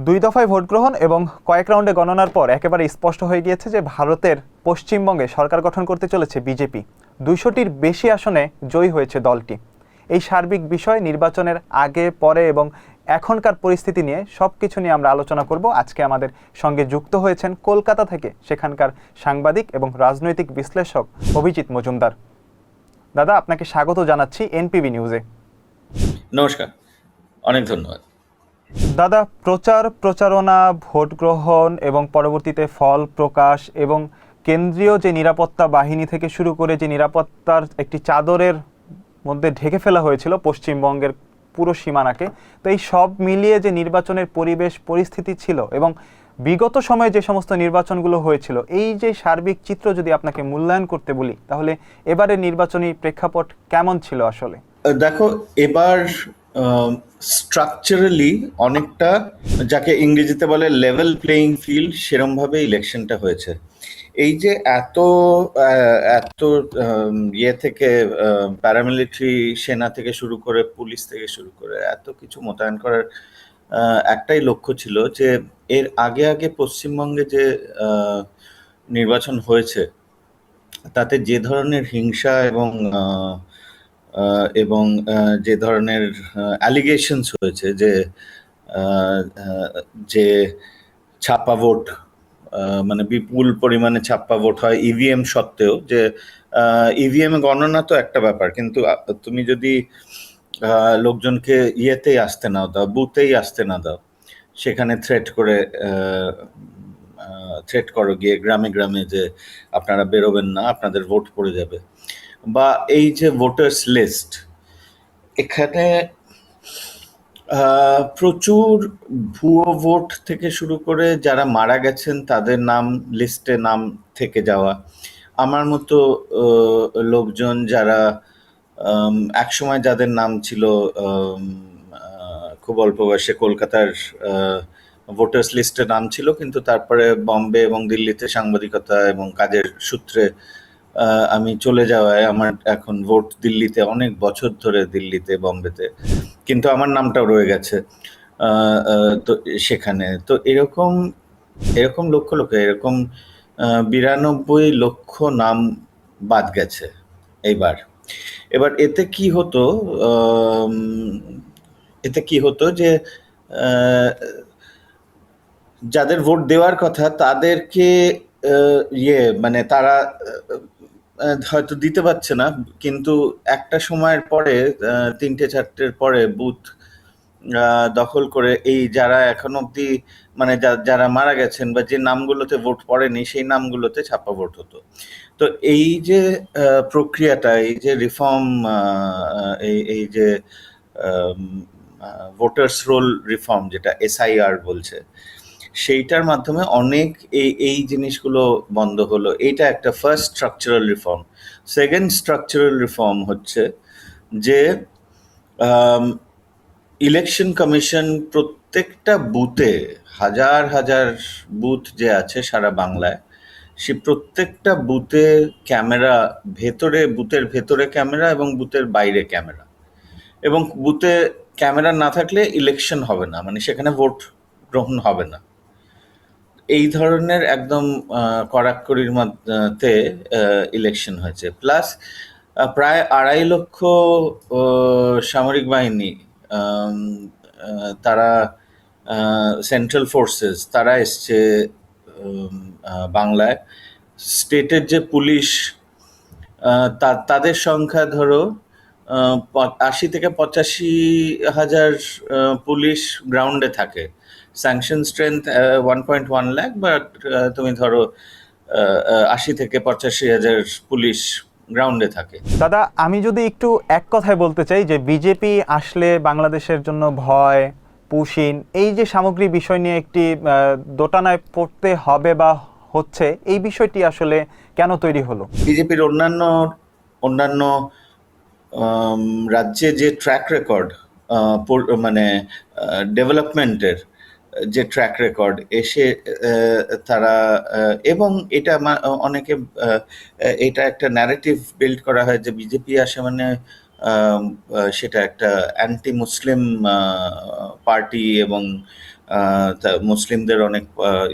দুই দফায় ভোট গ্রহণ এবং কয়েক রাউন্ডে গণনার পর একেবারে স্পষ্ট হয়ে গিয়েছে যে ভারতের পশ্চিমবঙ্গে সরকার গঠন করতে চলেছে বিজেপি। ২০০টির বেশি আসনে জয়ী হয়েছে দলটি। এই সার্বিক বিষয় নির্বাচনের আগে পরে এবং এখনকার পরিস্থিতি নিয়ে সব কিছু নিয়ে আমরা আলোচনা করব। আজকে আমাদের সঙ্গে যুক্ত হয়েছেন কলকাতা থেকে সেখানকার সাংবাদিক এবং রাজনৈতিক বিশ্লেষক অভিজিৎ মজুমদার। দাদা, আপনাকে স্বাগত জানাচ্ছি এনপিবি নিউজে। নমস্কার, অনেক ধন্যবাদ। দাদা, প্রচারণা, ভোট গ্রহণ এবং পরবর্তীতে ফল প্রকাশ এবং কেন্দ্রীয় যে নিরাপত্তা বাহিনী থেকে শুরু করে যে নিরাপত্তার একটি চাদরের মধ্যে ঢেকে ফেলা হয়েছিল পশ্চিমবঙ্গের পুরো সীমানাকে, তো এই সব মিলিয়ে যে নির্বাচনের পরিবেশ পরিস্থিতি ছিল এবং বিগত সময়ে যে সমস্ত নির্বাচনগুলো হয়েছিল, এই যে সার্বিক চিত্র যদি আপনাকে মূল্যায়ন করতে বলি, তাহলে এবারের নির্বাচনী প্রেক্ষাপট কেমন ছিল আসলে? দেখো, এবার স্ট্রাকচারালি অনেকটা যাকে ইংরেজিতে বলে লেভেল প্লেইং ফিল্ড, সেরম ভাবে ইলেকশনটা হয়েছে। এই যে এত এত ইয়ে থেকে প্যারামিলিটারি সেনা থেকে শুরু করে পুলিশ থেকে শুরু করে এত কিছু মোতায়েন করার একটাই লক্ষ্য ছিল যে এর আগে আগে পশ্চিমবঙ্গে যে নির্বাচন হয়েছে তাতে যে ধরনের হিংসা এবং যে ধরনের অ্যালিগেশনস হয়েছে যে আহ, আহ, যে ছাপ্পা ভোট, মানে বিপুল পরিমাণে ছাপ্পা ভোট হয় ইভিএম সত্ত্বেও, যে ইভিএম গণনা তো একটা ব্যাপার, কিন্তু তুমি যদি লোকজনকে ইয়েতেই আসতে না দাও, বুথেই আসতে না দাও, সেখানে থ্রেট করো গিয়ে গ্রামে গ্রামে যে আপনারা বেরোবেন না, আপনাদের ভোট পড়ে যাবে, বা এই যে ভোটার্স লিস্ট, এখানে প্রচুর ভুয়ো ভোট থেকে শুরু করে যারা মারা গেছেন তাদের নাম লিস্টে নাম থেকে যাওয়া, আমার মতো লোকজন যারা একসময় যাদের নাম ছিল খুব অল্প বয়সে কলকাতার ভোটার্স লিস্টে নাম ছিল, কিন্তু তারপরে বম্বে এবং দিল্লিতে সাংবাদিকতা এবং কাজের সূত্রে আমি চলে যাওয়ায় আমার এখন ভোট দিল্লিতে, অনেক বছর ধরে দিল্লিতে বম্বেতে, কিন্তু আমার নামটাও রয়ে গেছে তো সেখানে। তো এরকম এরকম লক্ষ লক্ষ, এরকম 92 লক্ষ নাম বাদ গেছে এইবার। এবার এতে কি হতো যে আহ, যাদের ভোট দেওয়ার কথা তাদেরকে মানে তারা হয়তো দিতে পারছে না, কিন্তু একটা সময়ের পরে 3টে 4টের পরে বুথ দখল করে এই যারা এখন অব্দি, মানে যারা মারা গেছেন বা যে নামগুলোতে ভোট পড়েনি সেই নামগুলোতে ছাপ্পা ভোট হতো। তো এই যে প্রক্রিয়াটা, এই যে রিফর্ম, এই যে ভোটার্স রোল রিফর্ম, যেটা এসআইআর বলছে, সেইটার মাধ্যমে অনেক এই জিনিসগুলো বন্ধ হলো। এইটা একটা first structural reform. Second structural reform হচ্ছে যে ইলেকশন কমিশন প্রত্যেকটা বুথে, হাজার হাজার বুথ যে আছে সারা বাংলায়, সে প্রত্যেকটা বুথে ক্যামেরা, বুথের ভেতরে ক্যামেরা এবং বুথের বাইরে ক্যামেরা, এবং বুথে ক্যামেরা না থাকলে ইলেকশন হবে না, মানে সেখানে ভোট গ্রহণ হবে না। এই ধরনের একদম কড়াকড়ির মধ্যে ইলেকশন হয়েছে। প্লাস প্রায় 2.5 লক্ষ সামরিক বাহিনী, আম, তারা সেন্ট্রাল ফোর্সেস, তারা এসছে বাংলায়। স্টেটের যে পুলিশ, তাদের সংখ্যা ধরো 80 থেকে 85 হাজার পুলিশ গ্রাউন্ডে থাকে। স্যাংশন স্ট্রেংথ 1.1 লাখ, বাট তুমি ধরো 80 থেকে 85 হাজার পুলিশ গ্রাউন্ডে থাকে। দাদা, আমি যদি একটু এক কথায় বলতে চাই যে বিজেপি আসলে বাংলাদেশের জন্য ভয়, পুশিন, এই যে সামগ্রিক বিষয় নিয়ে একটি দোটানায় পড়তে হবে বা হচ্ছে, এই বিষয়টি আসলে কেন তৈরি হলো? বিজেপির অন্যান্য অন্যান্য রাজ্যে যে ট্র্যাক রেকর্ড, মানে ডেভেলপমেন্টের যে ট্র্যাক রেকর্ড এসে, তারা এবং এটা অনেকে এটা একটা ন্যারেটিভ বিল্ড করা হয় যে বিজেপি আসে মানে সেটা একটা অ্যান্টি মুসলিম পার্টি, এবং তা মুসলিমদের অনেক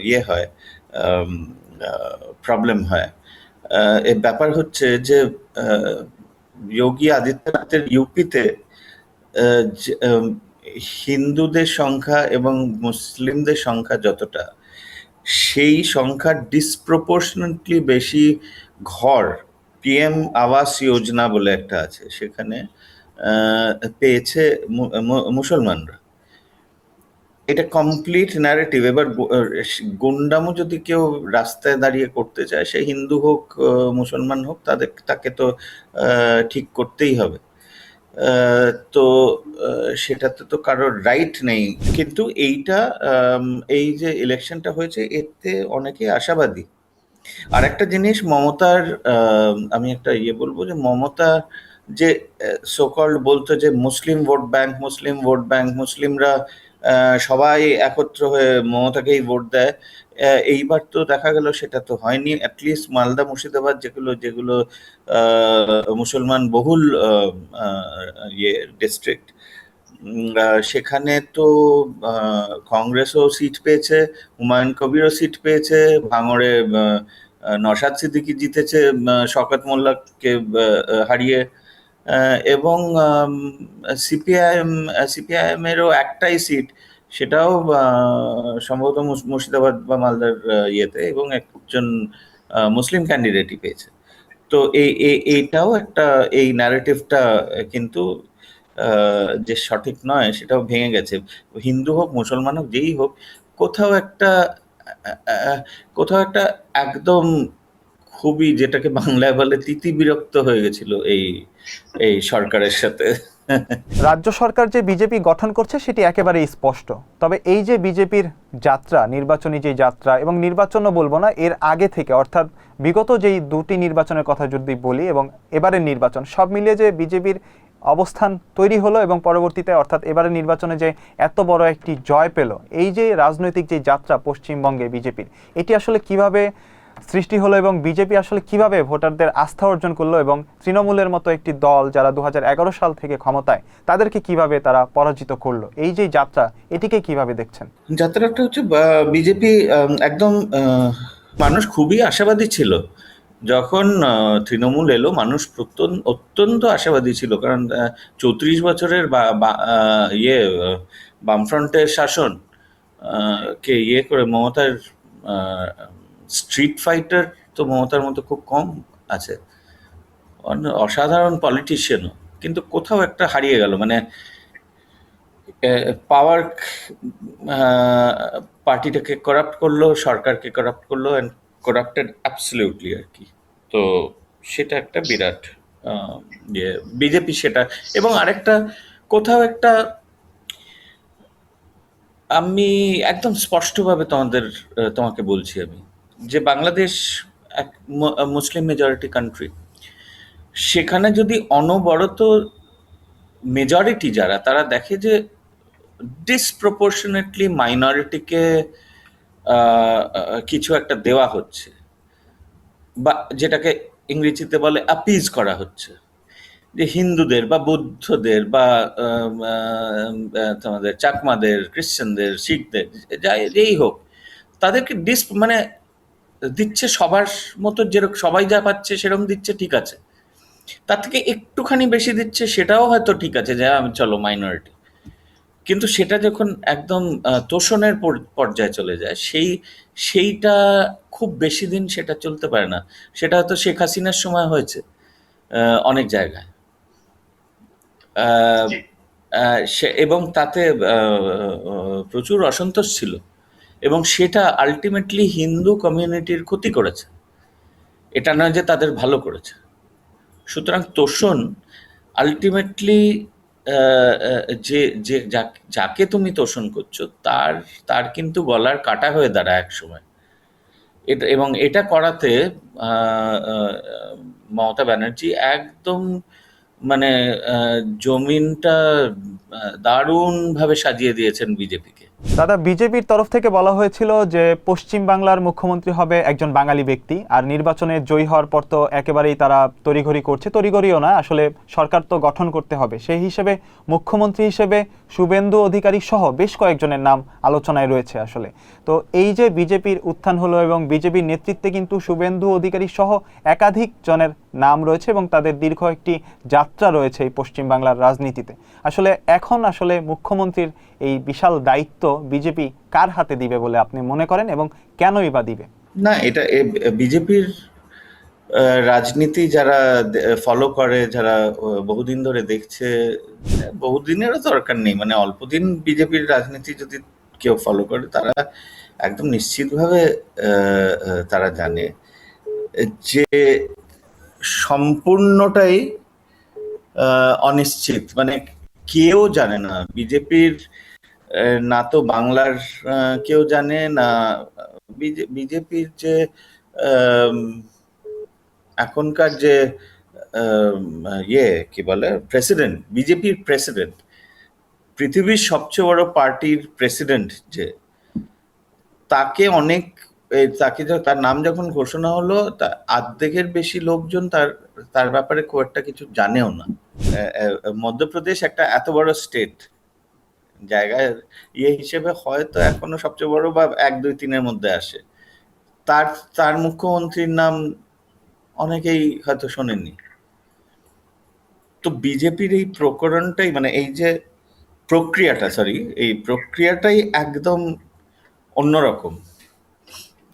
ইয়ে হয়, প্রবলেম হয়। এর ব্যাপার হচ্ছে যে যোগী আদিত্যনাথের ইউপিতে হিন্দুদের সংখ্যা এবং মুসলিমদের সংখ্যা যতটা, সেই সংখ্যা ডিসপ্রপোর্শনেটলি বেশি ঘর পিএম আবাস যোজনা বলে একটা আছে, সেখানে পেয়েছে মুসলমানরা। এটা কমপ্লিট ন্যারেটিভ। এবার গুন্ডামো যদি কেউ রাস্তায় দাঁড়িয়ে করতে চায়, সে হিন্দু হোক মুসলমান হোক, তাকে তো ঠিক করতেই হবে। তো সেটাতে তো কারোর রাইট নেই। কিন্তু এই যে ইলেকশনটা হয়েছে, এতে অনেকে আশাবাদী। আর একটা জিনিস, মমতার আমি একটা বলবো যে মমতা যে সোকল্ড বলতো যে মুসলিম ভোট ব্যাংক, মুসলিম ভোট ব্যাংক, মুসলিমরা সবাই একত্র হয়ে মমতাকেই ভোট দেয়, এইবার তো দেখা গেল সেটা তো হয়নি। অ্যাটলিস্ট মালদা মুর্শিদাবাদ, যেগুলো যেগুলো মুসলমান বহুল ডিস্ট্রিক্ট, সেখানে তো কংগ্রেসও সিট পেয়েছে, হুমায়ুন কবিরও সিট পেয়েছে, ভাঙড়ে নওশাদ সিদ্দিকী জিতেছে শওকত মোল্লাকে হারিয়ে, এবং সিপিআইএম এরও একটাই সিট, সেটাও সম্ভবত মুর্শিদাবাদ বা মালদার ইয়েতে, এবং একজন মুসলিম ক্যান্ডিডেটই পেয়েছে। তো এইটাও একটা, এই ন্যারেটিভটা কিন্তু যে সঠিক নয় সেটাও ভেঙে গেছে। হিন্দু হোক মুসলমান হোক যেই হোক, কোথাও একটা কোথাও একটা একদম খুবই, যেটাকে বাংলায় বলে তিতি বিরক্ত হয়ে গেছিল এই এই সরকারের সাথে। রাজ্য সরকার যে বিজেপি গঠন করছে সেটি একেবারেই স্পষ্ট। তবে এই যে বিজেপির যাত্রা, নির্বাচনী যে যাত্রা, এবং নির্বাচনও বলবো না, এর আগে থেকে অর্থাৎ বিগত যেই দুটি নির্বাচনের কথা যদি বলি এবং এবারের নির্বাচন, সব মিলিয়ে যে বিজেপির অবস্থান তৈরি হলো এবং পরবর্তীতে অর্থাৎ এবারের নির্বাচনে যে এত বড় একটি জয় পেল, এই যে রাজনৈতিক যে যাত্রা পশ্চিমবঙ্গে বিজেপির, এটি আসলে কিভাবে সৃষ্টি হলো এবং বিজেপি আসলে কিভাবে ভোটারদের আস্থা অর্জন করলো, এবং তৃণমূলের মতো একটি দল যারা 2011 সাল থেকে ক্ষমতায়, তাদেরকে কিভাবে তারা পরাজিত করলো, এই যে যাত্রা, এটিকে কিভাবে দেখছেন? যাত্রাটা হচ্ছে বিজেপি একদম মানুষ খুবই আশাবাদী ছিল যখন তৃণমূল এলো। মানুষ অত্যন্ত আশাবাদী ছিল, কারণ 34 বছরের বামফ্রন্টের শাসন কে করে মমতার স্ট্রিট ফাইটার তো মমতার মতো খুব কম আছে, অসাধারণ পলিটিশিয়ানও, কিন্তু কোথাও একটা হারিয়ে গেল। মানে পাওয়ার পার্টিটাকে করাপ্ট করলো, সরকারকে করাপ্ট করলো, অ্যান্ড করাপ্টেড অ্যাবসলিউটলি আর কি। তো সেটা একটা বিরাট বিজেপি সেটা। এবং আরেকটা, কোথাও একটা, আমি একদম স্পষ্টভাবে তোমাকে বলছি আমি, যে বাংলাদেশ এক মুসলিম মেজরিটি কান্ট্রি, সেখানে যদি অনবরত মেজরিটি যারা, তারা দেখে যে ডিসপ্রপোর্শনেটলি মাইনরিটিকে কিছু একটা দেওয়া হচ্ছে, বা যেটাকে ইংরেজিতে বলে অ্যাপিজ করা হচ্ছে, যে হিন্দুদের বা বৌদ্ধদের বা তোমাদের চাকমাদের, খ্রিশ্চানদের, শিখদের, যেই হোক, তাদেরকে মানে দিচ্ছে সবার মতো, যেরকম সবাই যা পাচ্ছে সেরকম দিচ্ছে, ঠিক আছে, তার থেকে একটুখানি বেশি দিচ্ছে, সেটাও হয়তো ঠিক আছে, যে আমি চলো মাইনরিটি। কিন্তু সেটা যখন একদম তোষণের পর্যায়ে চলে যায়, সেইটা খুব বেশি দিন সেটা চলতে পারে না। সেটা হয়তো শেখ হাসিনার সময় হয়েছে অনেক জায়গায়, এবং তাতে প্রচুর অসন্তোষ ছিল, এবং সেটা আলটিমেটলি হিন্দু কমিউনিটির ক্ষতি করেছে, এটা নয় যে তাদের ভালো করেছে। সুতরাং তোষণ আলটিমেটলি, যে যে যাকে তুমি তোষণ করছো, তার কিন্তু গলার কাটা হয়ে দাঁড়ায় এক সময়। এবং এটা করাতে মমতা ব্যানার্জি একদম, মানে জমিনটা দারুণভাবে সাজিয়ে দিয়েছেন বিজেপিকে। দাদা, বিজেপির তরফ থেকে বলা হয়েছিল যে পশ্চিম বাংলার মুখ্যমন্ত্রী হবে একজন বাঙালি ব্যক্তি, আর নির্বাচনে জয়ী হওয়ার পর তো একেবারেই তারা তড়িঘড়ি করছে, তড়িঘড়িও না আসলে, সরকার তো গঠন করতে হবে, সেই হিসেবে মুখ্যমন্ত্রী হিসেবে শুভেন্দু অধিকারী সহ বেশ কয়েকজনের নাম আলোচনায় রয়েছে আসলে। তো এই যে বিজেপির উত্থান হলো এবং বিজেপির নেতৃত্বে কিন্তু শুভেন্দু অধিকারী সহ একাধিক জনের নাম রয়েছে এবং তাদের দীর্ঘ একটি যাত্রা রয়েছে এই পশ্চিম বাংলার রাজনীতিতে। আসলে এখন আসলে মুখ্যমন্ত্রীর এই বিশাল দায়িত্ব বিজেপি কার হাতে দিবে বলে আপনি মনে করেন এবং কেনই বা দিবে? না, এটা বিজেপির রাজনীতি যারা ফলো করে, যারা বহুদিন ধরে দেখছে, বহুদিনেরও দরকার নেই, মানে অল্প দিন বিজেপির রাজনীতি যদি কেউ ফলো করে, তারা একদম নিশ্চিতভাবে তারা জানে যে সম্পূর্ণটাই অনিশ্চিত। মানে কেউ জানে না বিজেপির, না তো বাংলার কেউ জানে না। বিজেপির যে আম, এখনকার যে কি বলে প্রেসিডেন্ট, বিজেপির প্রেসিডেন্ট, পৃথিবীর সবচেয়ে বড় পার্টির প্রেসিডেন্ট, যে তাকে অনেক তাকে তার নাম যখন ঘোষণা হলো, অর্ধেকের বেশি লোকজন তার তার ব্যাপারে খুব একটা কিছু জানেও না। মধ্যপ্রদেশ একটা এত বড় স্টেট, জায়গায় হিসেবে হয়তো এখনো সবচেয়ে বড় বা 1, 2, 3-এর মধ্যে আসে। তার তার মুখ্যমন্ত্রীর নাম অনেকেই হয়তো শোনেননি। তো বিজেপির এই প্রকরণটাই, মানে এই যে এই প্রক্রিয়াটাই একদম অন্যরকম।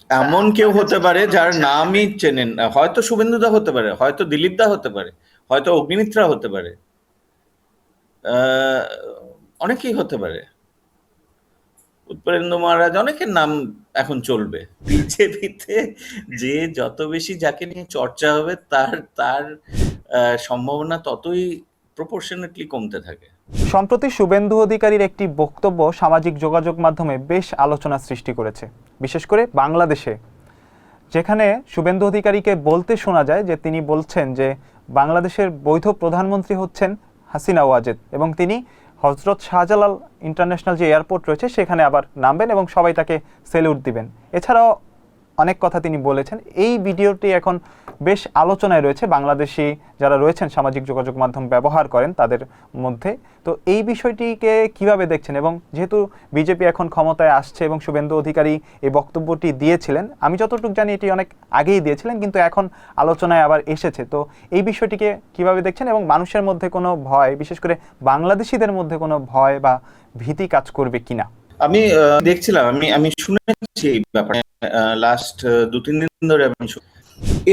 এমন কেউ হতে পারে যার নামই চেনেন না, হয়তো শুভেন্দুদা হতে পারে, হয়তো দিলীপ দা হতে পারে, হয়তো অগ্নিমিত্রা হতে পারে, আহ অনেকেই হতে পারে, উৎপলেন্দু মহারাজ, অনেকের নাম এখন চলবে বিজেপিতে। যে যত বেশি যাকে নিয়ে চর্চা হবে, তার তার সম্ভাবনা ততই প্রপোর্শনেটলি কমতে থাকে। সম্প্রতি শুভেন্দু অধিকারীর একটি বক্তব্য সামাজিক যোগাযোগ মাধ্যমে বেশ আলোচনা সৃষ্টি করেছে, বিশেষ করে বাংলাদেশে, যেখানে শুভেন্দু অধিকারীকে বলতে শোনা যায় যে তিনি বলছেন যে বাংলাদেশের বৈধ প্রধানমন্ত্রী হচ্ছেন হাসিনা ওয়াজেদ এবং তিনি হজরত শাহজালাল ইন্টারন্যাশনাল যে এয়ারপোর্ট রয়েছে সেখানে আবার নামবেন এবং সবাই তাকে সেলুট দিবেন। এছাড়াও অনেক কথা তিনি বলেছেন। এই ভিডিওটি এখন বেশ আলোচনায় রয়েছে বাংলাদেশি যারা রয়েছেন সামাজিক যোগাযোগ মাধ্যম ব্যবহার করেন তাদের মধ্যে। তো এই বিষয়টিকে কিভাবে দেখছেন? এবং যেহেতু বিজেপি এখন ক্ষমতায় আসছে এবং শুভেন্দু অধিকারী এই বক্তব্যটি দিয়েছিলেন, আমি যতটুকু জানি এটি অনেক আগেই দিয়েছিলেন, কিন্তু এখন আলোচনায় আবার এসেছে, তো এই বিষয়টিকে কিভাবে দেখছেন এবং মানুষের মধ্যে কোনো ভয়, বিশেষ করে বাংলাদেশিদের মধ্যে কোনো ভয় বা ভীতি কাজ করবে কিনা? আমি দেখছিলাম, আমি আমি শুনেছি এই ব্যাপারে লাস্ট 2-3 দিন ধরে আমি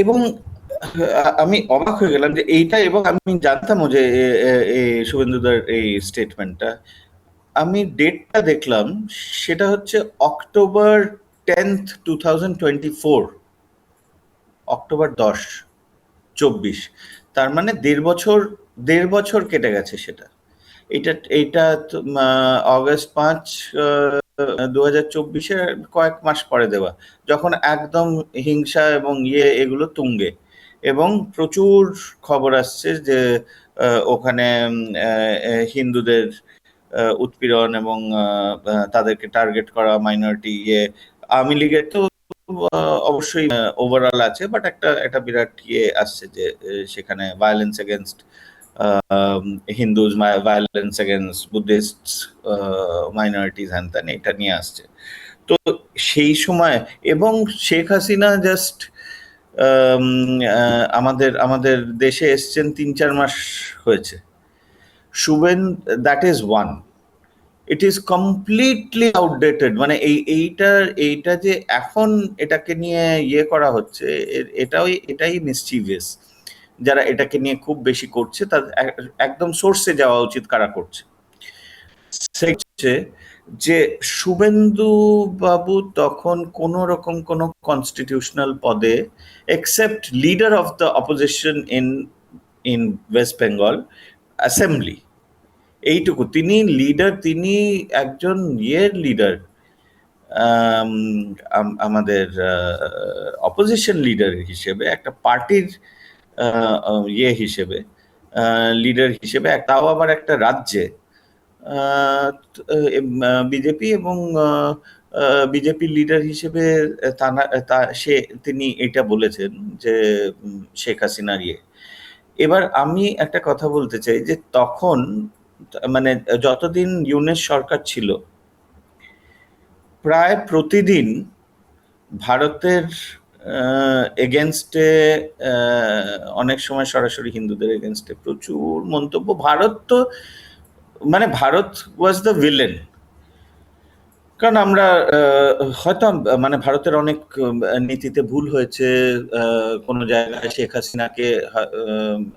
এবং আমি অবাক হয়ে গেলাম যে এইটা, এবং আমি জানতামও যে শুভেন্দুদার এই স্টেটমেন্টটা, আমি ডেটটা দেখলাম, সেটা হচ্ছে October 10th 2024, October 10, 24। তার মানে 1.5 বছর কেটে গেছে সেটা। এইটা এইটা August 5, 2024-এর কয়েক মাস পরে দেওয়া, যখন একদম হিংসা এবং এগুলো তুঙ্গে, এবং প্রচুর খবর আসছে যে ওখানে হিন্দুদের উৎপীড়ন এবং তাদেরকে টার্গেট করা, মাইনরিটি, আওয়ামী লীগের তো অবশ্যই ওভারঅল আছে, বাট একটা একটা বিরাট আসছে যে সেখানে violence against Hindus, violence against Buddhist minorities, হ্যান ত্যান, এটা নিয়ে আসছে। তো সেই সময়, এবং শেখ হাসিনা জাস্ট আমাদের আমাদের দেশে এসছেন 3-4 মাস হয়েছে। That is one, it is completely outdated. মানে এইটা যে এখন এটাকে নিয়ে করা হচ্ছে, এটাই মিসচিভিয়াস। যারা এটাকে নিয়ে খুব বেশি করছে, তাদের একদম সোর্সে যাওয়া উচিত, কারা করছে। হচ্ছে যে শুভেন্দু বাবু তখন কোন রকম কোন কনস্টিটিউশনাল পদে, except leader of the opposition in in West Bengal assembly, এইটুকু তিনি লিডার, তিনি একজন লিডার, আমাদের অপোজিশন লিডার হিসেবে, একটা পার্টির হিসেবে, লিডার হিসেবে, তাও আবার একটা রাজ্যে, বিজেপি এবং বিজেপির লিডার হিসেবে তিনি এটা বলেছেন যে শেখ হাসিনার এবার আমি একটা কথা বলতে চাই যে তখন মানে যতদিন ইউনূস সরকার ছিল প্রায় প্রতিদিন ভারতের এগেনস্টে, অনেক সময় সরাসরি হিন্দুদের এগেনস্টে প্রচুর মন্তব্য। ভারত তো মানে ভারত ওয়াজ দ্য ভিলেন। কারণ আমরা হয়তো মানে ভারতের অনেক নীতিতে ভুল হয়েছে। কোনো জায়গায় শেখ হাসিনাকে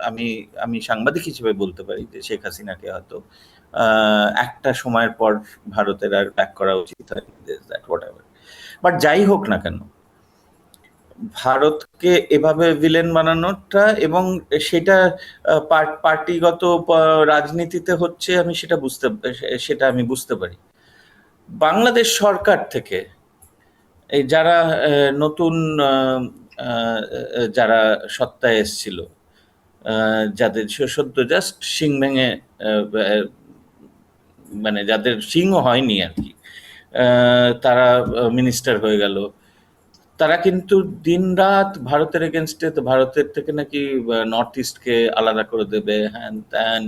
আমি আমি সাংবাদিক হিসেবে বলতে পারি যে শেখ হাসিনাকে হয়তো একটা সময়ের পর ভারতের আর ব্যাক করা উচিত হয়, বাট যাই হোক না কেন, ভারতকে এভাবে ভিলেন বানানোটা এবং সেটা পার্টিগত রাজনীতিতে হচ্ছে, আমি সেটা আমি বুঝতে পারি। বাংলাদেশ সরকার থেকে এই যারা নতুন যারা সত্তায় এসছিল, যাদের সদ্য জাস্ট শিং ভেঙে মানে যাদের শিংও হয়নি আর কি, তারা মিনিস্টার হয়ে গেল, তারা কিন্তু দিনরাত ভারতের এগেনস্টে, তো ভারতের থেকে নাকি নর্থ ইস্টকে আলাদা করে দেবে, হ্যান ত্যান।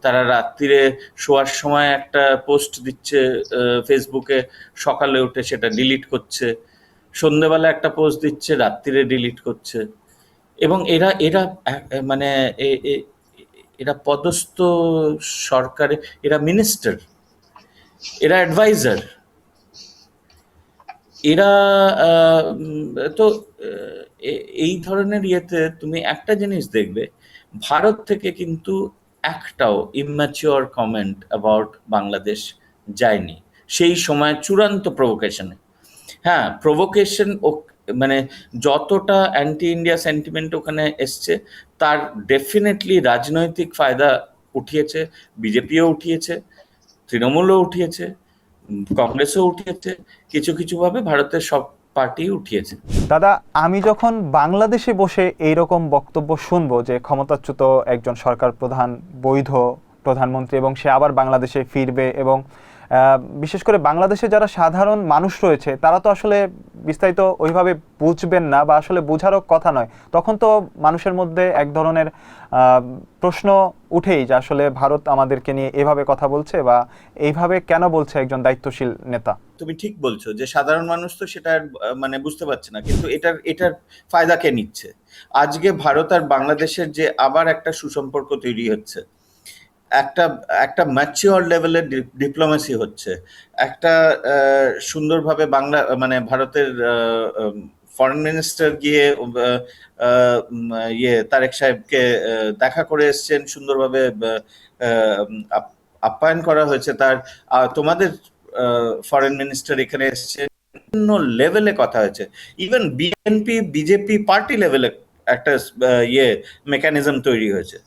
তারা রাত্রিরে শোয়ার সময় একটা পোস্ট দিচ্ছে ফেসবুকে, সকালে উঠে সেটা ডিলিট করছে, সন্ধেবেলা একটা পোস্ট দিচ্ছে, রাত্রিরে ডিলিট করছে। এবং এরা এরা মানে এরা পদস্থ সরকারে, এরা মিনিস্টার, এরা অ্যাডভাইজার, এরা তো এই ধরনের ইয়েতে তুমি একটা জিনিস দেখবে, ভারত থেকে কিন্তু একটাও ইম্যাচিওর কমেন্ট অ্যাবাউট বাংলাদেশ যায়নি সেই সময় চূড়ান্ত প্রভোকেশনে। হ্যাঁ, প্রভোকেশন মানে যতটা অ্যান্টি ইন্ডিয়া সেন্টিমেন্ট ওখানে এসছে, তার ডেফিনেটলি রাজনৈতিক ফায়দা উঠিয়েছে। বিজেপিও উঠিয়েছে, তৃণমূলও উঠিয়েছে, কংগ্রেসও উঠিয়েছে, কিছু কিছু ভাবে ভারতের সব পার্টি উঠিয়েছে। দাদা, আমি যখন বাংলাদেশে বসে এইরকম বক্তব্য শুনবো যে ক্ষমতাচ্যুত একজন সরকার প্রধান বৈধ প্রধানমন্ত্রী এবং সে আবার বাংলাদেশে ফিরবে, এবং বিশেষ করে বাংলাদেশে যারা সাধারণ মানুষ রয়েছে তারা তো আসলে বিস্তারিত ওইভাবে বুঝবেন না, বা আসলে বোঝারও কথা নয়, তখন তো মানুষের মধ্যে এক ধরনের প্রশ্ন উঠেই যে আসলে ভারত আমাদেরকে নিয়ে এভাবে কথা বলছে, বা এইভাবে কেন বলছে একজন দায়িত্বশীল নেতা। তুমি ঠিক বলছো যে সাধারণ মানুষ তো সেটা মানে বুঝতে পারছে না, কিন্তু এটার ফায়দা কে নিচ্ছে? আজকে ভারত আর বাংলাদেশের যে আবার একটা সুসম্পর্ক তৈরি হচ্ছে, একটা একটা ম্যাচিওর লেভেলের ডিপ্লোমেসি হচ্ছে, একটা সুন্দরভাবে বাংলা মানে ভারতের ফরেন মিনিস্টার গিয়ে তারেক সাহেবকে দেখা করে এসছেন, সুন্দরভাবে আপ্যায়ন করা হয়েছে তার। তোমাদের ফরেন মিনিস্টার এখানে এসছে, বিভিন্ন লেভেলে কথা হয়েছে, ইভেন বিএনপি বিজেপি পার্টি লেভেলে একটা মেকানিজম তৈরি হয়েছে।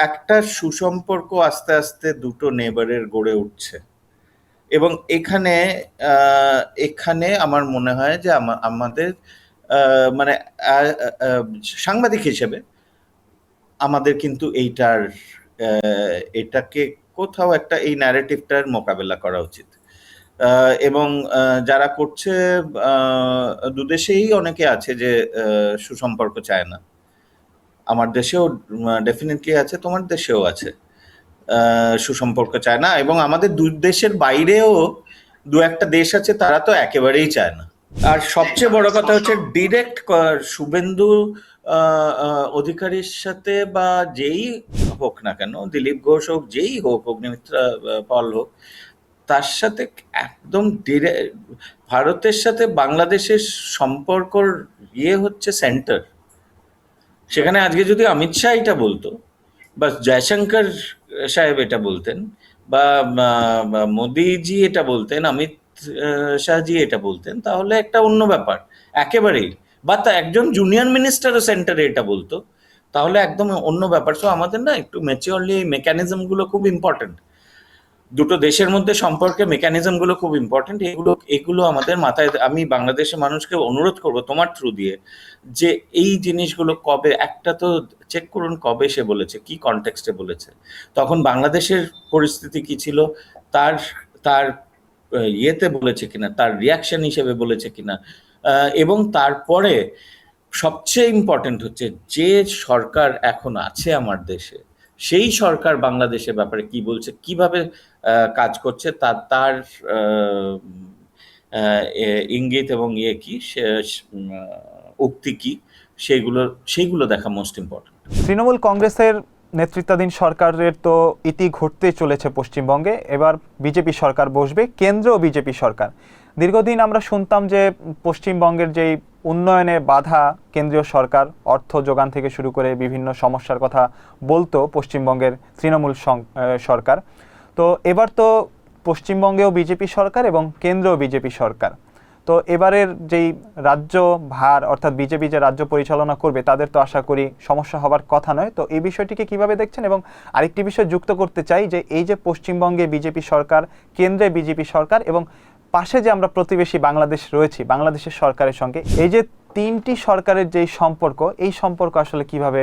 একটা সুসম্পর্ক আস্তে আস্তে দুটো নেবারের গড়ে উঠছে, এবং এখানে আমার মনে হয় যে আমাদের মানে সাংবাদিক হিসেবে আমাদের কিন্তু এটাকে কোথাও একটা এই ন্যারেটিভটার মোকাবেলা করা উচিত। এবং যারা করছে, দুদেশেই অনেকে আছে যে সুসম্পর্ক চায় না। আমার দেশেও ডেফিনেটলি আছে, তোমার দেশেও আছে, সুসম্পর্ক চায় না। এবং আমাদের দুই দেশের বাইরেও দু একটা দেশ আছে, তারা তো একেবারেই চায় না। আর সবচেয়ে বড় কথা হচ্ছে ডিরেক্ট শুভেন্দু অধিকারীর সাথে বা যেই হোক না কেন, দিলীপ ঘোষ হোক, যেই হোক, অগ্নিমিত্রা পাল হোক, তার সাথে একদম ভারতের সাথে বাংলাদেশের সম্পর্কর হচ্ছে সেন্টার। সেখানে আজকে যদি অমিত শাহ এটা বলতো, বা জয়শঙ্কর সাহেব এটা বলতেন, বা মোদিজি এটা বলতেন, অমিত শাহজি এটা বলতেন, তাহলে একটা অন্য ব্যাপার একেবারেই। বা তা একজন জুনিয়র মিনিস্টারও সেন্টারে এটা বলতো, তাহলে একদম অন্য ব্যাপার। সো আমাদের না একটু ম্যাচিওরলি এই মেকানিজমগুলো খুব ইম্পর্টেন্ট। দুটো দেশের মধ্যে সম্পর্কে মেকানিজম গুলো খুব ইম্পর্টেন্ট। এগুলো এগুলো আমাদের মাথায়, আমি বাংলাদেশের মানুষকে অনুরোধ করব তোমার থ্রু দিয়ে, যে এই জিনিসগুলো কবে, একটা তো চেক করুন কবে সে বলেছে, কি কনটেক্সটে বলেছে, তখন বাংলাদেশের পরিস্থিতি কি ছিল, তার তার ইয়েতে বলেছে কিনা, তার রিয়াকশন হিসেবে বলেছে কিনা, এবং তারপরে সবচেয়ে ইম্পর্টেন্ট হচ্ছে যে সরকার এখন আছে আমার দেশে, সেই সরকার বাংলাদেশের ব্যাপারে কি বলছে, কিভাবে কাজ করছে, তার তার ইঙ্গিত এবং ইয়ে কি, উক্তি কি, সেগুলো সেইগুলো দেখা মোস্ট ইম্পর্টেন্ট। তৃণমূল কংগ্রেসের নেতৃত্বাধীন সরকারের তো ইতি ঘটতে চলেছে পশ্চিমবঙ্গে। এবার বিজেপি সরকার বসবে, কেন্দ্র বিজেপি সরকার। দীর্ঘদিন আমরা শুনতাম যে পশ্চিমবঙ্গের যেই উন্নয়নে বাধা, কেন্দ্রীয় সরকার অর্থ যোগান থেকে শুরু করে বিভিন্ন সমস্যার কথা বলতো পশ্চিমবঙ্গের তৃণমূল সরকার। তো এবার তো পশ্চিমবঙ্গেও বিজেপি সরকার এবং কেন্দ্রেও বিজেপি সরকার। তো এবারের যেই রাজ্য ভার, অর্থাৎ বিজেপি যে রাজ্য পরিচালনা করবে, তাদের তো আশা করি সমস্যা হবার কথা নয়। তো এই বিষয়টিকে কিভাবে দেখছেন? এবং আরেকটি বিষয় যুক্ত করতে চাই যে এই যে পশ্চিমবঙ্গে বিজেপি সরকার, কেন্দ্রে বিজেপি সরকার এবং পাশে যে আমরা প্রতিবেশী বাংলাদেশ রয়েছি, বাংলাদেশের সরকারের সঙ্গে এই যে তিনটি সরকারের যেই সম্পর্ক, এই সম্পর্ক আসলে কিভাবে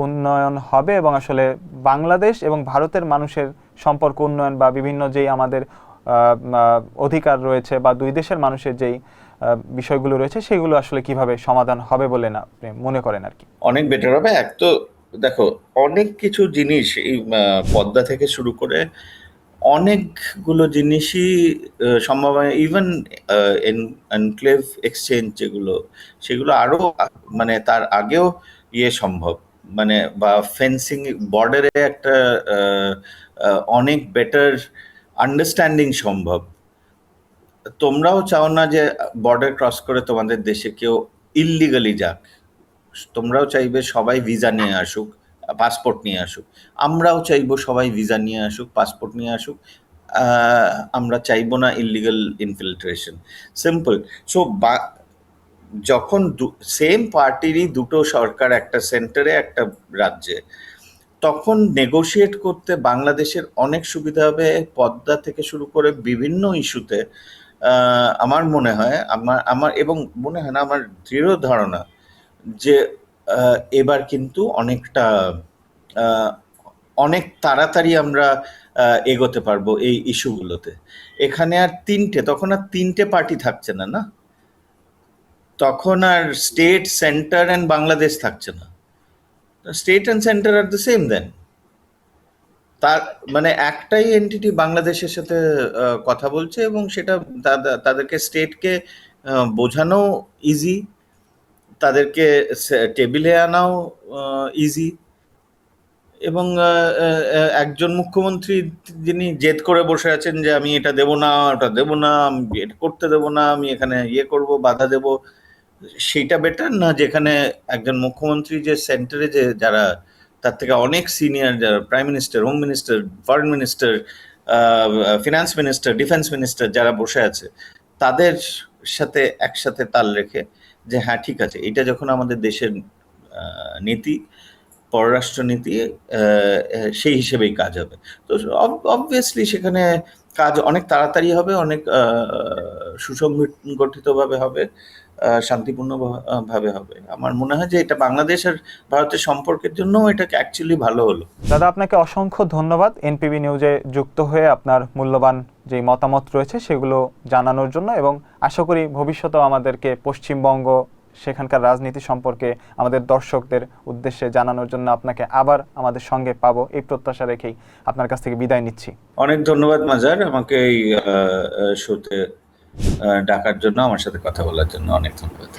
উন্নয়ন হবে এবং আসলে বাংলাদেশ এবং ভারতের মানুষের সম্পর্ক উন্নয়ন বা বিভিন্ন যেই আমাদের অধিকার রয়েছে বা দুই দেশের মানুষের যেই বিষয়গুলো রয়েছে, সেগুলো আসলে কিভাবে সমাধান হবে বলে না আপনি মনে করেন আর কি? অনেক বেটার হবে। এক তো দেখো, অনেক কিছু জিনিস এই পদ্মা থেকে শুরু করে অনেকগুলো জিনিসই সম্ভব হয়। ইভেন এনক্লেভ এক্সচেঞ্জ যেগুলো, সেগুলো আরো মানে তার আগেও ইয়ে সম্ভব, মানে বা ফেন্সিং বর্ডারে একটা অনেক বেটার আন্ডারস্ট্যান্ডিং সম্ভব। তোমরাও চাও না যে বর্ডার ক্রস করে তোমাদের দেশে কেউ ইললিগালি যাক, তোমরাও চাইবে সবাই ভিসা নিয়ে আসুক, পাসপোর্ট নিয়ে আসুক। আমরাও চাইবো সবাই ভিসা নিয়ে আসুক, পাসপোর্ট নিয়ে আসুক। আমরা চাইবো না ইললিগাল ইনফিল্ট্রেশন। সিম্পল। সো যখন সেম পার্টিরই দুটো সরকার, একটা সেন্টারে একটা রাজ্যে, তখন নেগোশিয়েট করতে বাংলাদেশের অনেক সুবিধা হবে। পদ্মা থেকে শুরু করে বিভিন্ন ইস্যুতে আমার মনে হয়, আমার আমার এবং মনে হয় না, আমার দৃঢ় ধারণা যে এবার কিন্তু অনেকটা অনেক তাড়াতাড়ি আমরা এগোতে পারবো এই ইস্যুগুলোতে। এখানে আর তখন আর তিনটে পার্টি থাকছে না, না, তখন আর স্টেট, সেন্টার অ্যান্ড বাংলাদেশ থাকছে না। State and centre are the same then. তার মানে একটাই এন্টিটি বাংলাদেশের সাথে কথা বলছে, এবং সেটা তাদেরকে, স্টেটকে বোঝানো ইজি, তাদেরকে টেবিলে আনাও ইজি। এবং একজন মুখ্যমন্ত্রী যিনি জেদ করে বসে আছেন যে আমি এটা দেব না, ওটা দেব না, আমি এটা করতে দেব না, আমি এখানে ইয়ে করব, বাধা দেব, সেইটা বেটার না যেখানে একজন মুখ্যমন্ত্রী যে সেন্টারে যে যারা তার থেকে অনেক সিনিয়র, যারা prime minister, home minister, foreign minister, finance minister, defence minister যারা বসে আছে, তাদের সাথে একসাথে তাল রেখে যে হ্যাঁ ঠিক আছে, এটা যখন আমাদের দেশের নীতি, পররাষ্ট্রনীতি, সেই হিসেবেই কাজ হবে। তো অবভিয়াসলি সেখানে কাজ অনেক তাড়াতাড়ি হবে, অনেক সুসংগঠিতভাবে হবে, শান্তিপূর্ণ ভাবে হবে। আমার মনে হয় যে এটা বাংলাদেশ আর ভারতের সম্পর্কের জন্য এটা অ্যাকচুয়ালি ভালো হলো। দাদা, আপনাকে অসংখ্য ধন্যবাদ এনপিবি নিউজে যুক্ত হয়ে আপনার মূল্যবান যে মতামত রয়েছে সেগুলো জানানোর জন্য, এবং আশা করি ভবিষ্যতেও আমাদেরকে পশ্চিমবঙ্গ, সেখানকার রাজনীতি সম্পর্কে আমাদের দর্শকদের উদ্দেশ্যে জানানোর জন্য আপনাকে আবার আমাদের সঙ্গে পাবো, এই প্রত্যাশা রেখেই আপনার কাছ থেকে বিদায় নিচ্ছি। অনেক ধন্যবাদ মাজার, আমাকে এই শোতে ডাকার জন্য, আমার সাথে কথা বলার জন্য অনেক ধন্যবাদ।